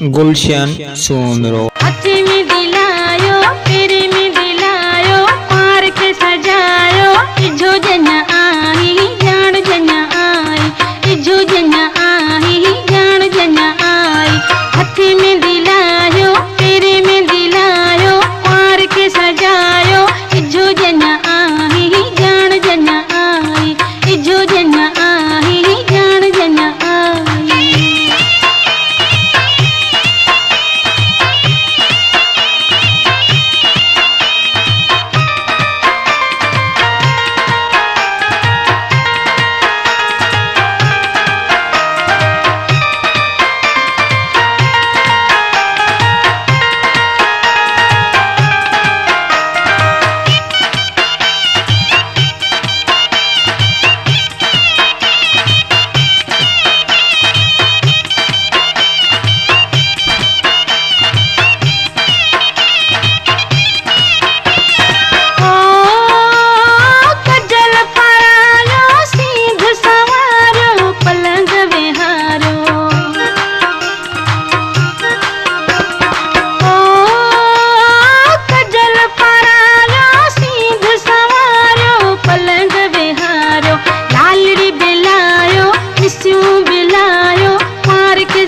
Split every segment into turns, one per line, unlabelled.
गुलशन सोमरो।
हाथ में दिलायो, पैर में दिलायो, पार के सजायो, इजो जना आई, जान जना आई, इजो जना आई, जान जना आई। हाथ में दिलायो, पैर में दिलायो, पार के सजायो, इजो जना आई, जान जना आई, इजो जना आई, जान जना आई।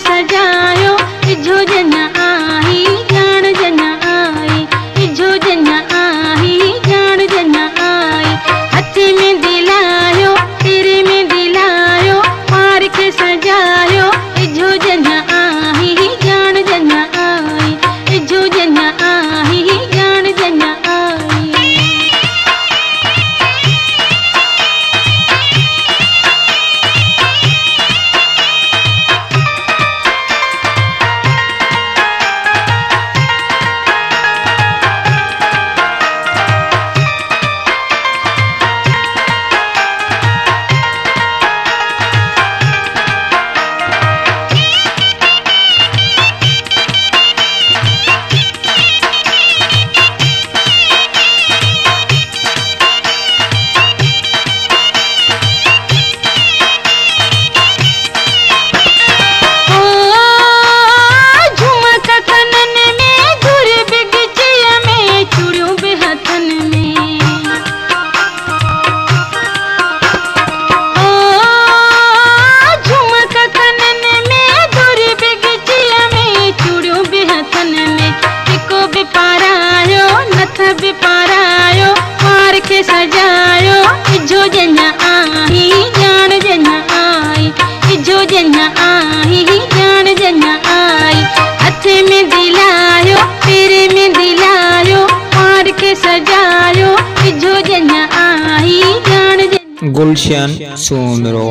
सजायो, इजो जना आई, जान जना आई, इजो जना आई, जान जना आई। हाथ में दिलायो, पैर में दिलायो, पार के सजायो, इजो जना आई, जान जना आई, इजो जना आई, जान जना आई। भी पारायो, पार के सजायो, इजो जना आई, जान जना आई, इजो जना आई, जान जना आई। हाथ में दिलायो, पैर में दिलायो, पार के सजायो, इजो जना आई, जान जना
गुलशन सोमरो।